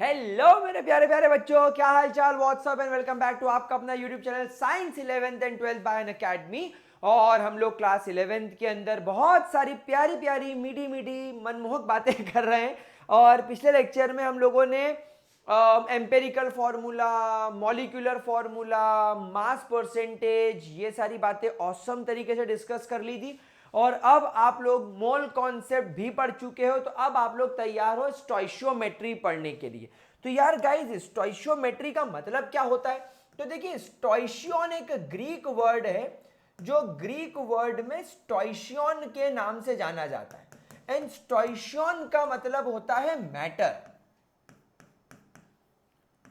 Hello मेरे प्यारे प्यारे बच्चों, क्या हाल चाल, what's up and welcome back to आपका अपना YouTube channel science 11th and 12th by N Academy. और हम लोग क्लास 11th के अंदर बहुत सारी प्यारी प्यारी मीठी मीठी मनमोहक बातें कर रहे हैं। और पिछले लेक्चर में हम लोगों ने empirical formula, molecular formula, mass percentage, ये सारी बातें ऑसम तरीके से डिस्कस कर ली थी। और अब आप लोग मोल कॉन्सेप्ट भी पढ़ चुके हो, तो अब आप लोग तैयार हो स्टोइशियोमेट्री पढ़ने के लिए। तो यार गाइस, स्टोइशियोमेट्री का मतलब क्या होता है? तो देखिए, स्टोइशियन एक ग्रीक वर्ड है जो ग्रीक वर्ड में स्टोइशियन के नाम से जाना जाता है। एंड स्टोइशियन का मतलब होता है मैटर।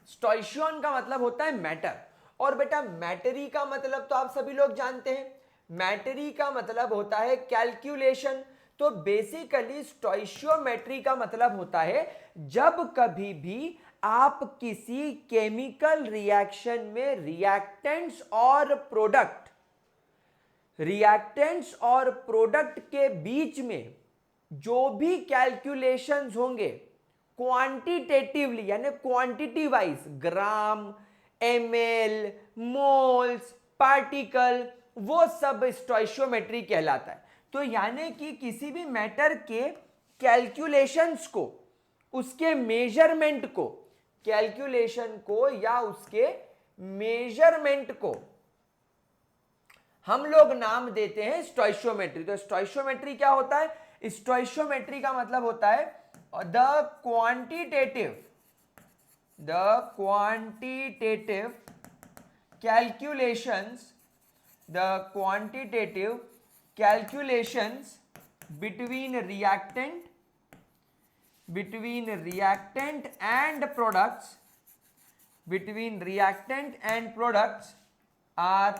स्टोइशियन का मतलब होता है मैटर। और बेटा मैटरी का मतलब तो आप सभी लोग जानते हैं। मैटरी का मतलब होता है कैलकुलेशन। तो बेसिकली स्टोइशियोमेट्री का मतलब होता है जब कभी भी आप किसी केमिकल रिएक्शन में रिएक्टेंट्स और प्रोडक्ट के बीच में जो भी कैलकुलेशंस होंगे क्वांटिटेटिवली, यानी क्वांटिटी वाइज, ग्राम, एमएल, मोल्स, पार्टिकल, वो सब स्टोइशियोमेट्री कहलाता है। तो यानी कि किसी भी मैटर के कैलकुलेशंस को, उसके मेजरमेंट को, कैलकुलेशन को या उसके मेजरमेंट को हम लोग नाम देते हैं स्टोइशियोमेट्री। तो स्टोइशियोमेट्री क्या होता है? स्टोइशियोमेट्री का मतलब होता है the quantitative calculations between reactant and products are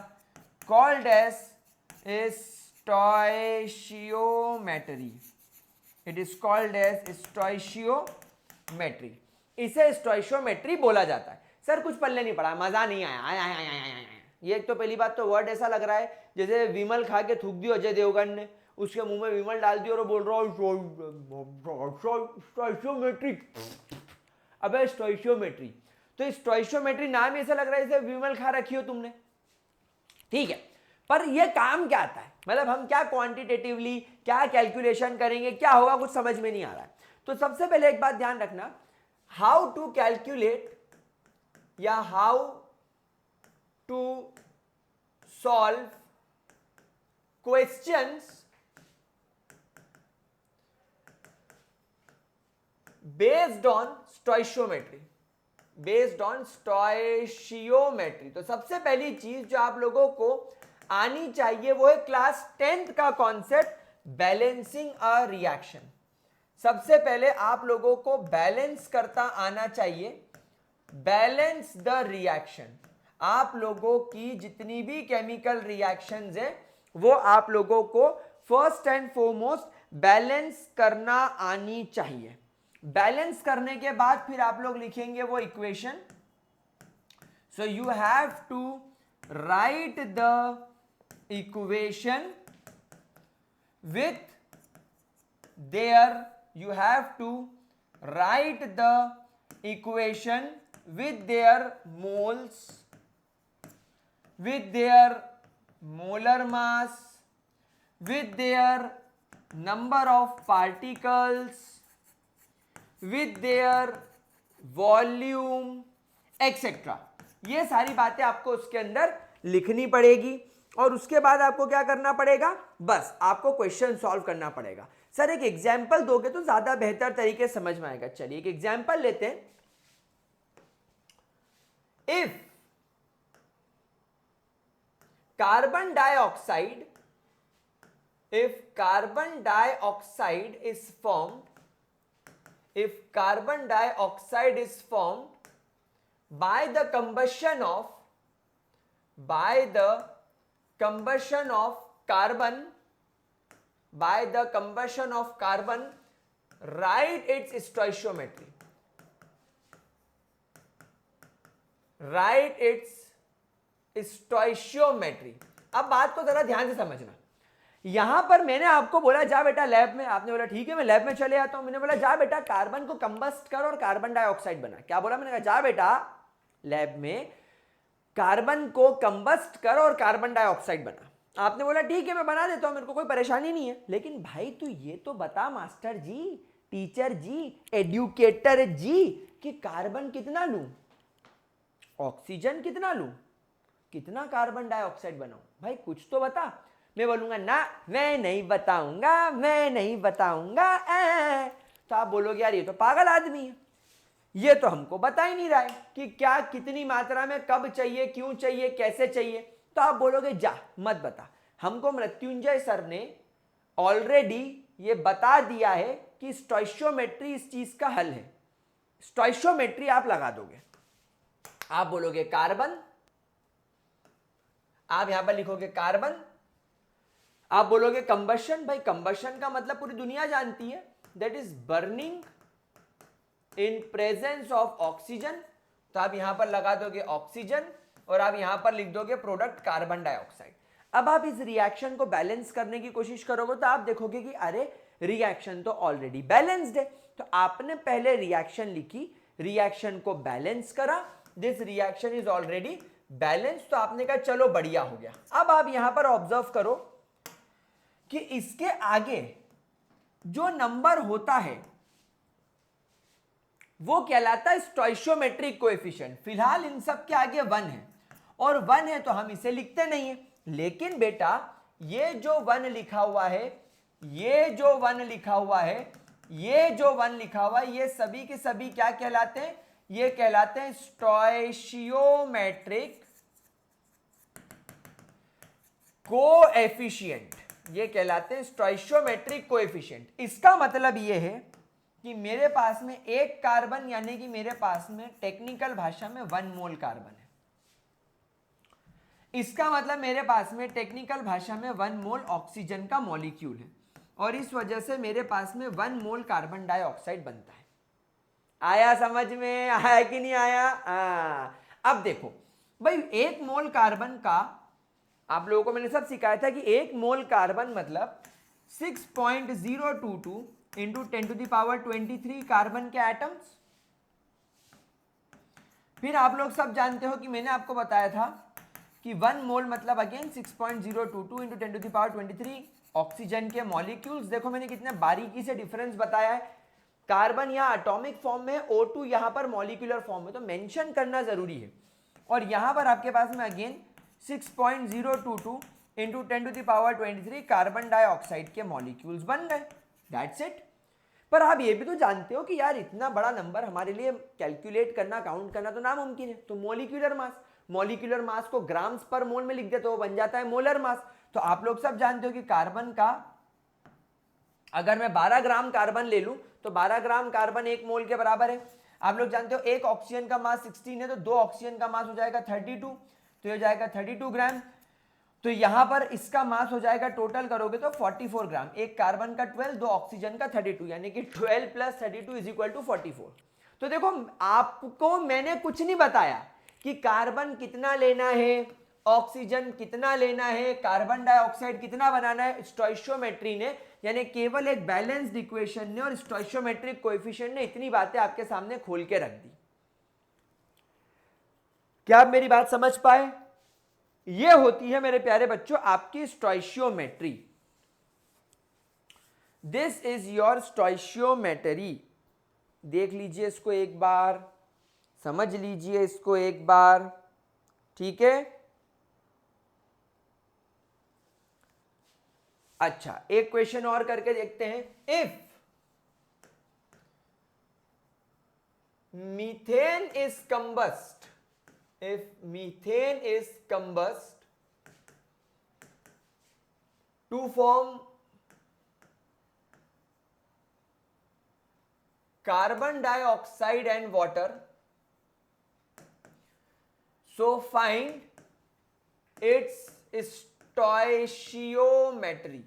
called as stoichiometry. It is called as stoichiometry. इसे स्टोइशियोमेट्री बोला जाता है। सर कुछ पल्ले नहीं पड़ा, मजा नहीं आया, आया, आया, आया, आया, आया। ये एक तो पहली बात तो वर्ड ऐसा लग रहा है जैसे विमल खा के थूक दी अजय देवगन ने, उसके मुंह में विमल डाल दी और बोल रहा हूँ स्टोइशियोमेट्री। अबे स्टोइशियोमेट्री, तो स्टोइशियोमेट्री नाम ही ऐसा लग रहा है जैसे विमल खा रखी हो तुमने। ठीक है, पर ये काम क्या आता है? मतलब हम क्या क्वांटिटेटिवली क्या कैलकुलेशन करेंगे, क्या होगा, कुछ समझ में नहीं आ रहा है। तो सबसे पहले एक बात ध्यान रखना, हाउ टू कैलकुलेट या how to solve questions based on stoichiometry. तो सबसे पहली चीज जो आप लोगों को आनी चाहिए वो है क्लास 10th का कॉन्सेप्ट, बैलेंसिंग अ रिएक्शन। सबसे पहले आप लोगों को बैलेंस करता आना चाहिए, बैलेंस द रिएक्शन। आप लोगों की जितनी भी केमिकल रिएक्शंस है वो आप लोगों को फर्स्ट एंड फॉरमोस्ट बैलेंस करना आनी चाहिए। बैलेंस करने के बाद फिर आप लोग लिखेंगे वो equation. So you have to write the equation with their you have to write the equation with their moles, with their molar mass, with their number of particles, with their volume, etc. ये सारी बातें आपको उसके अंदर लिखनी पड़ेगी। और उसके बाद आपको क्या करना पड़ेगा? बस आपको क्वेश्चन सॉल्व करना पड़ेगा। सर एक एग्जाम्पल दोगे तो ज्यादा बेहतर तरीके समझ में आएगा। चलिए एक एग्जाम्पल लेते हैं। If carbon dioxide is formed by the combustion of carbon, write its stoichiometry. अब बात को जरा ध्यान से समझना। यहां पर मैंने आपको बोला जा बेटा लैब में, आपने बोला ठीक है मैं लैब में चले आता हूं। मैंने बोला जा बेटा कार्बन को कंबस्ट कर और कार्बन डाइऑक्साइड बना। क्या बोला मैंने? कहा जा बेटा लैब में कार्बन को कंबस्ट कर और कार्बन डाइऑक्साइड बना। आपने बोला ठीक है मैं बना देता हूं, मेरे को कोई परेशानी नहीं है। लेकिन भाई तू ये तो बता मास्टर जी, टीचर जी, एडुकेटर जी, कि कार्बन कितना लूं, ऑक्सीजन कितना लूं, कितना कार्बन डाइऑक्साइड बनाऊं, भाई कुछ तो बता। मैं बोलूंगा ना मैं नहीं बताऊंगा, मैं नहीं बताऊंगा। तो आप बोलोगे यार ये तो पागल आदमी है, ये तो हमको बता ही नहीं रहा है कि क्या कितनी मात्रा में कब चाहिए, क्यों चाहिए, कैसे चाहिए। तो आप बोलोगे जा मत बता। हमको मृत्युंजय सर ने ऑलरेडी ये बता दिया है कि स्टोइशियोमेट्री इस चीज का हल है। स्टोइशियोमेट्री आप लगा दोगे, आप बोलोगे कार्बन, आप यहां पर लिखोगे कार्बन, आप बोलोगे कंबशन। भाई कंबशन का मतलब पूरी दुनिया जानती है, that is burning in presence of oxygen. तो आप यहां पर लगा दोगे ऑक्सीजन और आप यहां पर लिख दोगे प्रोडक्ट कार्बन डाइऑक्साइड। अब आप इस रिएक्शन को बैलेंस करने की कोशिश करोगे तो आप देखोगे कि अरे रिएक्शन तो ऑलरेडी बैलेंस्ड है। तो आपने पहले रिएक्शन लिखी, रिएक्शन को बैलेंस करा, this reaction is already balance. तो आपने कहा चलो बढ़िया हो गया। अब आप यहां पर ऑब्जर्व करो कि इसके आगे जो नंबर होता है वो कहलाता है स्टोइशियोमेट्रिक कोएफिशिएंट। फिलहाल इन सब के आगे 1 है और 1 है तो हम इसे लिखते नहीं है। लेकिन बेटा ये जो 1 लिखा हुआ है, ये जो 1 लिखा हुआ है, ये जो 1 लिखा हुआ है, ये सभी के सभी क्या कहलाते हैं? ये कहलाते हैं स्टोइशियोमेट्रिक कोएफिशिएंट। ये कहलाते हैं स्टोइशियोमेट्रिक कोएफिशिएंट। इसका मतलब ये है कि मेरे पास में एक कार्बन यानी कि मेरे पास में टेक्निकल भाषा में 1 मोल कार्बन है। इसका मतलब मेरे पास में टेक्निकल भाषा में 1 मोल ऑक्सीजन का मॉलिक्यूल है और इस वजह से मेरे पास में 1 मोल कार्बन डाइऑक्साइड बनता है। आया समझ में? आया कि नहीं आया? अब देखो भाई 1 मोल कार्बन का आप लोगों को मैंने सब सिखाया था कि 1 मोल कार्बन मतलब 6.022 into 10 to the power 23 carbon के एटम्स। फिर आप लोग सब जानते हो कि मैंने आपको बताया था कि 1 मोल मतलब again 6.022 into 10 to the power 23 oxygen के मॉलिक्यूल्स। देखो मैंने कितने बारीकी से डिफरेंस बताया है। कार्बन यहाँ एटॉमिक फॉर्म में, O2 यहाँ पर मॉलिक्यूलर फॉर्म में, तो मेंशन करना जरूरी है। और यहाँ पर आपके पास में again 6.022 into 10 to the power 23 carbon dioxide के मॉलिक्यूल्स बन गए। That's it. पर आप ये भी तो जानते हो कि यार इतना बड़ा नंबर हमारे लिए कैलकुलेट करना, काउंट करना तो नामुमकिन है। तो मोलिकुलर मास को ग्राम्स पर मोल में लिख दे तो वो बन जाता है मोलर मास। तो आप लोग सब जानते हो कि कार्बन का अगर मैं 12 ग्राम कार्बन ले लूं तो 12 ग्राम कार्बन 1 मोल के बराबर है। आप लोग जानते हो एक ऑक्सीजन का मास 16 है तो 2 ऑक्सीजन का मास हो जाएगा 32, तो ये हो जाएगा 32 ग्राम। तो यहां पर इसका मास हो जाएगा, टोटल करोगे तो 44 ग्राम। एक कार्बन का 12, 2 ऑक्सीजन का 32, यानी कि 12 प्लस 32 इज इक्वल टू 44। तो देखो आपको मैंने कुछ नहीं बताया कि कार्बन कितना लेना है, ऑक्सीजन कितना लेना है, कार्बन डाइऑक्साइड कितना बनाना है। स्टोइशियोमेट्री ने यानी केवल एक बैलेंस्ड इक्वेशन ने और स्टोइशियोमेट्रिक कोएफिशिएंट ने इतनी बातें आपके सामने खोल के रख दी। क्या आप मेरी बात समझ पाए? ये होती है मेरे प्यारे बच्चों आपकी stoichiometry. This is your stoichiometry. देख लीजिए इसको एक बार, समझ लीजिए इसको एक बार, ठीक है। अच्छा एक क्वेश्चन और करके देखते हैं। If methane is combust, if methane is combust to form carbon dioxide and water, so find its stoichiometry.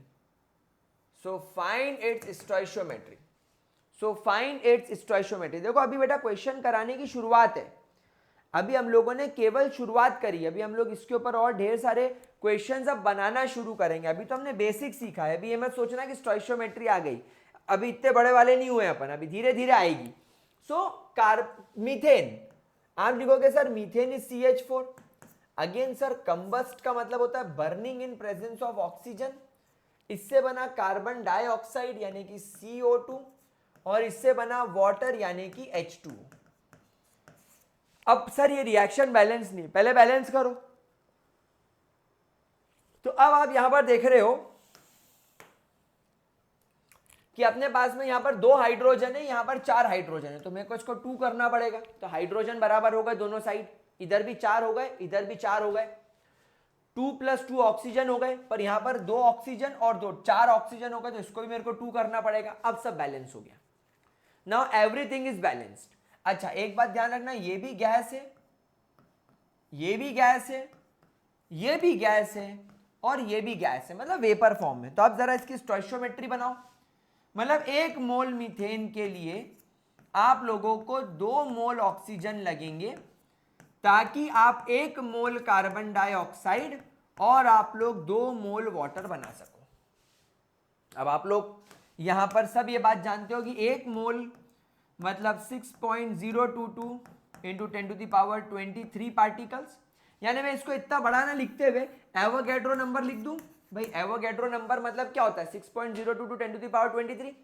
So find its stoichiometry. So find its stoichiometry. देखो अभी बेटा क्वेश्चन कराने की शुरुआत है। अभी हम लोगों ने केवल शुरुआत करी, अभी हम लोग इसके ऊपर और ढेर सारे क्वेश्चंस अब बनाना शुरू करेंगे। अभी तो हमने बेसिक सीखा है, अभी ये मत सोचना कि स्टोइशियोमेट्री आ गई, अभी इतने बड़े वाले नहीं हुए अपन, अभी धीरे धीरे आएगी। मीथेन, आप लिखोगे sir methane is CH4। Again sir combust का मतलब होता है burning in presence of oxygen. इससे बना कार्बन डाइऑक्साइड यानी कि CO2, और इससे बना वाटर यानी कि H2। अब सर ये रिएक्शन बैलेंस नहीं, पहले बैलेंस करो। तो अब आप यहां पर देख रहे हो कि अपने पास में यहां पर 2 हाइड्रोजन है, यहां पर 4 हाइड्रोजन है, तो मेरे को इसको 2 करना पड़ेगा। तो हाइड्रोजन बराबर हो गए दोनों साइड, इधर भी 4 हो गए, इधर भी 4 हो गए, 2 + 2 ऑक्सीजन हो गए, पर यहां पर 2 ऑक्सीजन और 2 4 ऑक्सीजन हो गए, तो इसको भी मेरे को 2 करना पड़ेगा। अब सब बैलेंस हो गया, नाउ एवरीथिंग इज बैलेंस्ड। अच्छा एक बात ध्यान रखना, ये भी गैस है, ये भी गैस है, ये भी गैस है, और ये भी गैस है, मतलब वेपर फॉर्म में। तो आप जरा इसकी स्टोइशियोमेट्री बनाओ। मतलब 1 मोल मीथेन के लिए आप लोगों को 2 मोल ऑक्सीजन लगेंगे, ताकि आप 1 मोल कार्बन डाइऑक्साइड और आप लोग 2 मोल वाटर बना सको। अब आप लोग यहां पर सब ये बात जानते हो कि 1 मोल मतलब 6.022 इंटू 10⁻23 पार्टिकल्स। यानी मैं इसको इतना बड़ा ना लिखते हुए एवोगैड्रो नंबर लिख दूं। भाई एवोगैड्रो नंबर मतलब क्या होता है, 6.022 10⁻23।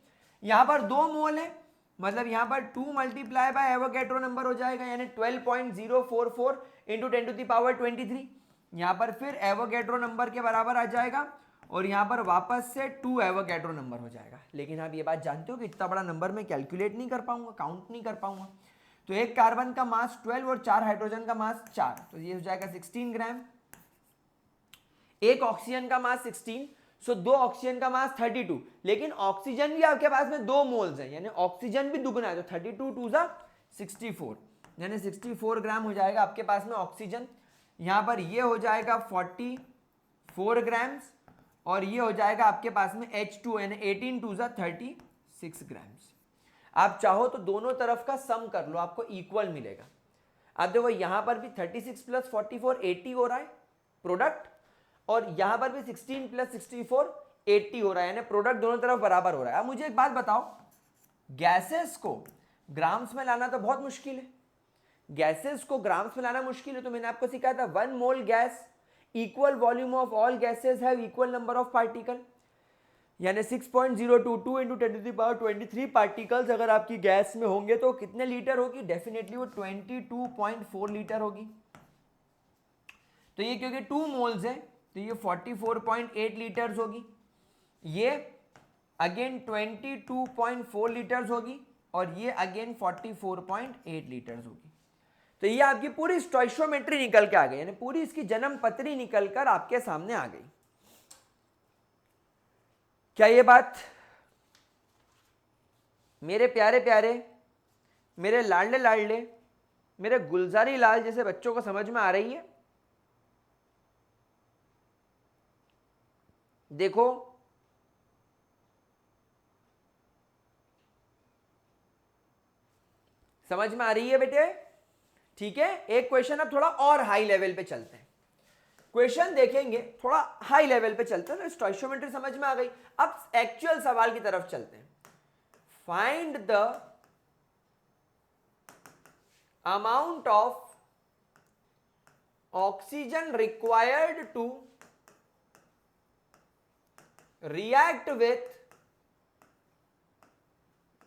यहां पर 2 मोल है, मतलब यहां पर 2 मल्टीप्लाई बाय एवोगैड्रो नंबर हो जाएगा, यानी 12.044 इंटू 10⁻23। यहां पर फिर एवोगैड्रो नंबर के बराबर आ जाएगा, और यहां पर वापस से 2 एवोगैड्रो नंबर हो जाएगा। लेकिन आप ये बात जानते हो कि इतना बड़ा नंबर मैं कैलकुलेट नहीं कर पाऊंगा, काउंट नहीं कर पाऊंगा। तो एक कार्बन का मास 12 और 4 हाइड्रोजन का मास 4, तो ये हो जाएगा 16 ग्राम। एक ऑक्सीजन का मास 16, सो 2 ऑक्सीजन का मास 32। लेकिन ऑक्सीजन भी आपके पास में 2 मोल्स है, यानी ऑक्सीजन भी दुगना है, तो 32 2 जा 64, यानी 64 ग्राम हो जाएगा आपके पास में ऑक्सीजन। यहां पर ये हो जाएगा 44 ग्राम्स, और ये हो जाएगा आपके पास में H2, यानी 18 2 जा 36 ग्राम्स। आप चाहो तो दोनों तरफ का सम कर लो, आपको इक्वल मिलेगा। आप देखो यहां पर भी 36 + 44 80 हो रहा है प्रोडक्ट, और यहां पर भी 16 + 64 80 हो रहा है, यानी प्रोडक्ट दोनों तरफ बराबर हो रहा है। अब मुझे एक बात बताओ, गैसेस को ग्राम्स में लाना तो बहुत मुश्किल है, गैसेस को ग्राम्स में लाना मुश्किल है। तो मैंने आपको सिखाया था 1 मोल gas equal volume of all gases have equal number of particle, यानी 6.022 इंटू 10⁻23 पार्टिकल्स अगर आपकी गैस में होंगे तो कितने लीटर होगी, डेफिनेटली वो 22.4 लीटर होगी। तो ये क्योंकि 2 मोल्स है तो ये 44.8 लीटर्स होगी, ये अगेन 22.4 लीटर्स होगी, और ये अगेन 44.8 लीटर्स होगी। तो ये आपकी पूरी स्टोइशियोमेट्री निकल के आ गई, यानी पूरी इसकी जन्म पत्री निकलकर आपके सामने आ गई। क्या ये बात मेरे प्यारे प्यारे, मेरे लाडले लाडले, मेरे गुलजारी लाल जैसे बच्चों को समझ में आ रही है? देखो समझ में आ रही है बेटे? ठीक है, एक क्वेश्चन अब थोड़ा और हाई लेवल पे चलते हैं, क्वेश्चन देखेंगे थोड़ा हाई लेवल पे चलते हैं। तो स्टोइशियोमेट्री समझ में आ गई, अब एक्चुअल सवाल की तरफ चलते हैं। Find the amount of oxygen required to react with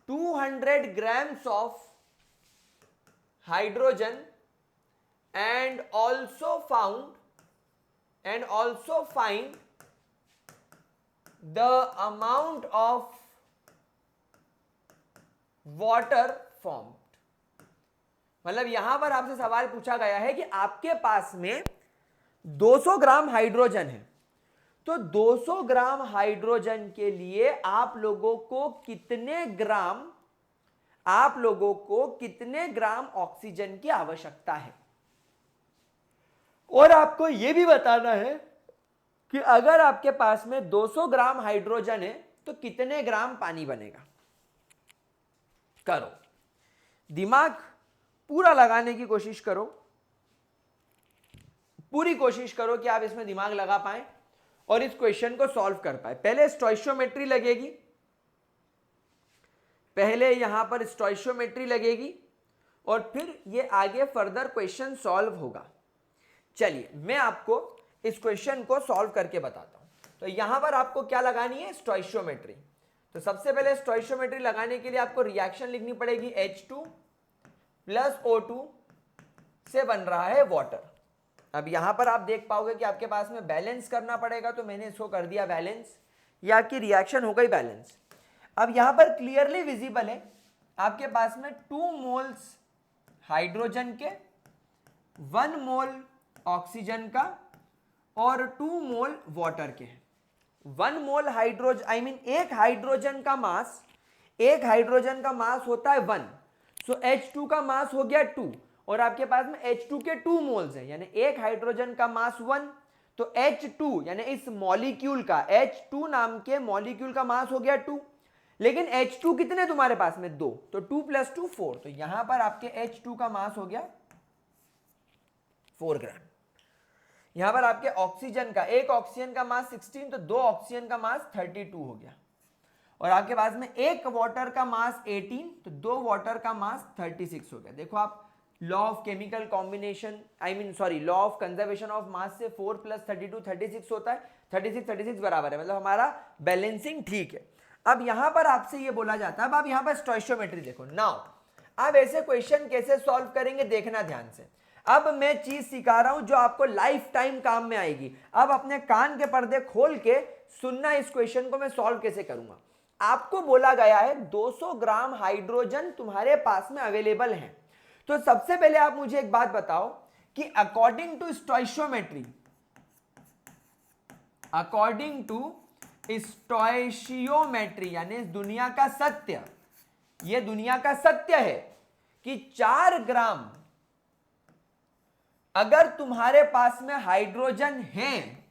200 grams of hydrogen and also find the amount of water formed। मतलब यहां पर आपसे सवाल पूछा गया है कि आपके पास में 200 ग्राम हाइड्रोजन है, तो 200 ग्राम हाइड्रोजन के लिए आप लोगों को कितने ग्राम ऑक्सीजन की आवश्यकता है, और आपको यह भी बताना है कि अगर आपके पास में 200 ग्राम हाइड्रोजन है तो कितने ग्राम पानी बनेगा। करो, दिमाग पूरा लगाने की कोशिश करो, पूरी कोशिश करो कि आप इसमें दिमाग लगा पाएं और इस क्वेश्चन को सॉल्व कर पाए। पहले स्टोइशियोमेट्री लगेगी, पहले यहां पर स्टोइशियोमेट्री लगेगी और फिर ये आगे फर्दर क्वेश्चन सॉल्व होगा। चलिए मैं आपको इस क्वेश्चन को सॉल्व करके बताता हूं। तो यहां पर आपको क्या लगानी है, स्टोइशियोमेट्री। तो सबसे पहले स्टोइशियोमेट्री लगाने के लिए आपको रिएक्शन लिखनी पड़ेगी, H2 प्लस O2 से बन रहा है वाटर। अब यहां पर आप देख पाओगे कि आपके पास में बैलेंस करना पड़ेगा, तो मैंने इसको कर दिया बैलेंस, ये आपकी रिएक्शन हो गई बैलेंस। अब यहां पर क्लियरली विजिबल है आपके पास में 2 मोल्स हाइड्रोजन के, 1 मोल ऑक्सीजन का और 2 मोल वाटर के। 1 मोल हाइड्रोजन एक हाइड्रोजन का मास, एक हाइड्रोजन का मास होता है 1, सो H2 का मास हो गया 2 और आपके पास में H2 के 2 मोल्स हैं, यानी एक हाइड्रोजन का मास 1, तो H2 यानी इस मॉलिक्यूल का, H2 नाम के मॉलिक्यूल का मास हो गया 2, लेकिन H2 कितने तुम्हारे पास में 2, तो 2 + 2 4, तो यहां पर आपके H2 का मास हो गया 4 ग्राम। यहां पर आपके ऑक्सीजन का, एक ऑक्सीजन का मास 16, तो 2 ऑक्सीजन का मास 32 हो गया और आपके पास में एक वाटर का मास 18, तो 2 वाटर का मास 36 हो गया। देखो आप law of chemical combination law of conservation of mass से 4 + 32 36 होता है, 36 बराबर है, मतलब हमारा बैलेंसिंग ठीक है। अब यहां पर आपसे ये बोला जाता है, अब आप यहां पर स्टोइशियोमेट्री देखो। नाउ आप ऐसे क्वेश्चन कैसे सॉल्व करेंगे देखना ध्यान से। अब मैं चीज सिखा रहा हूं जो आपको लाइफ टाइम काम में आएगी। अब अपने कान के पर्दे खोल के सुनना इस क्वेश्चन को मैं सॉल्व कैसे करूंगा। आपको बोला गया है 200 ग्राम हाइड्रोजन तुम्हारे पास में अवेलेबल है, तो सबसे पहले आप मुझे एक बात बताओ कि according to stoichiometry, according to stoichiometry यानी दुनिया का सत्य, यह दुनिया का सत्य है कि 4 ग्राम अगर तुम्हारे पास में हाइड्रोजन है,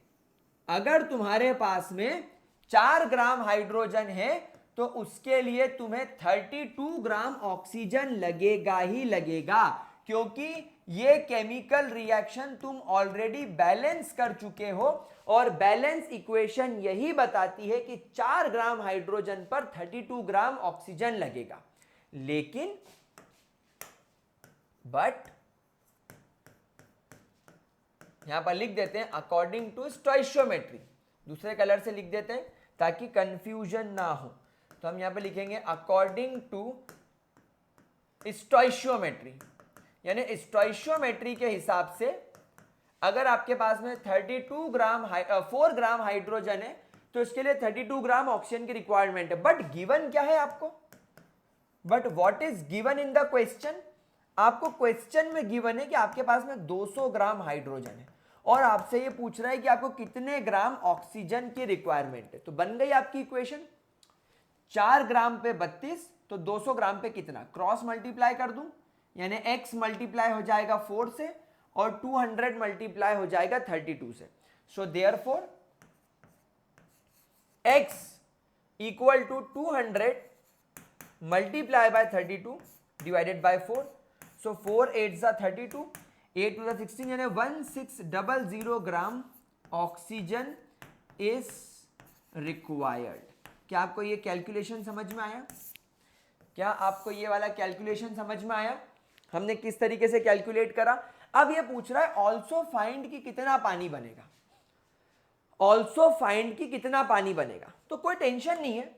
अगर तुम्हारे पास में 4 ग्राम हाइड्रोजन है, तो उसके लिए तुम्हें 32 ग्राम ऑक्सीजन लगेगा ही लगेगा, क्योंकि ये केमिकल रिएक्शन तुम ऑलरेडी बैलेंस कर चुके हो और बैलेंस इक्वेशन यही बताती है कि 4 ग्राम हाइड्रोजन पर 32 ग्राम ऑक्सीजन लगेगा। लेकिन बट यहां पर लिख देते हैं अकॉर्डिंग टू स्टोइशियोमेट्री, दूसरे कलर से लिख देते हैं ताकि कंफ्यूजन ना हो। तो हम यहां पर लिखेंगे अकॉर्डिंग टू स्टोइशियोमेट्री, यानी स्टोइशियोमेट्री के हिसाब से अगर आपके पास में 4 ग्राम हाइड्रोजन है, तो इसके लिए 32 ग्राम ऑक्सीजन की रिक्वायरमेंट है। बट गिवन क्या है आपको, but what is given in the question, आपको क्वेश्चन में गिवन है कि आपके पास में 200 ग्राम हाइड्रोजन है और आपसे ये पूछ रहा है कि आपको कितने ग्राम ऑक्सीजन की रिक्वायरमेंट है। तो बन गई आपकी इक्वेशन, 4 ग्राम पे 32, तो 200 ग्राम पे कितना, क्रॉस मल्टीप्लाई कर दूं, यानी x मल्टीप्लाई हो जाएगा 4 से और 200 मल्टीप्लाई हो जाएगा 32 से। So therefore x equal to 200 multiply by 32 divided by 4, so 4 8 32, 8 two 16, यानी 1600 ग्राम ऑक्सीजन इज रिक्वायर्ड। क्या आपको ये कैलकुलेशन समझ में आया, क्या आपको ये वाला कैलकुलेशन समझ में आया, हमने किस तरीके से कैलकुलेट करा। अब ये पूछ रहा है ऑल्सो फाइंड कि कितना पानी बनेगा, ऑल्सो फाइंड कि कितना पानी बनेगा। तो कोई टेंशन नहीं है,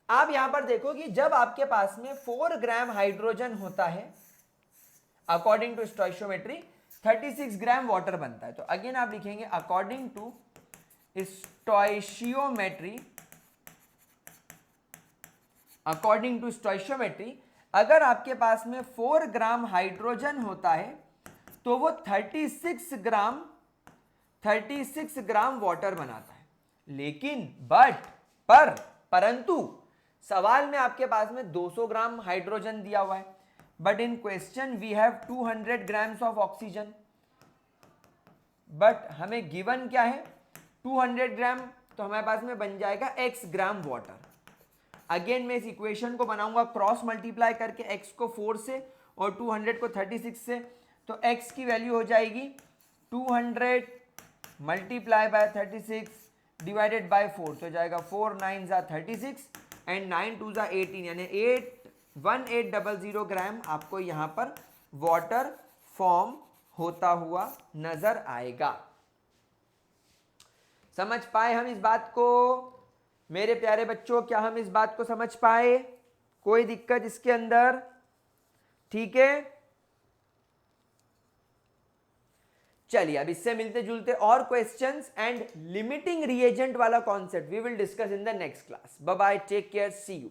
आप यहां पर देखो कि जब आपके पास में 4 ग्राम हाइड्रोजन होता है, according to stoichiometry 36 gram water बनता है। तो अगेन आप लिखेंगे according to stoichiometry, according to stoichiometry अगर आपके पास में 4 ग्राम हाइड्रोजन होता है तो वो 36 ग्राम वाटर बनाता है। लेकिन परंतु सवाल में आपके पास में 200 ग्राम हाइड्रोजन दिया हुआ है, but in question we have 200 grams of oxygen, but हमें गिवन क्या है 200 ग्राम, तो हमारे पास में बन जाएगा x ग्राम वाटर। अगेन मैं इस इक्वेशन को बनाऊंगा क्रॉस मल्टीप्लाई करके, x को 4 से और 200 को 36 से, तो x की वैल्यू हो जाएगी 200 मल्टीप्लाई बाय 36 डिवाइडेड बाय 4, तो जाएगा 4 9 जा 36 एंड 9 2 जा 18, यानी 1800 ग्राम आपको यहाँ पर वाटर फॉर्म होता हुआ नजर आएगा। समझ पाए हम इस बात को मेरे प्यारे बच्चों? क्या हम इस बात को समझ पाए? कोई दिक्कत इसके अंदर? ठीक है, चलिए अब इससे मिलते जुलते और क्वेश्चंस एंड लिमिटिंग रिएजेंट वाला concept we will discuss in the next class. Bye bye, take care, see you.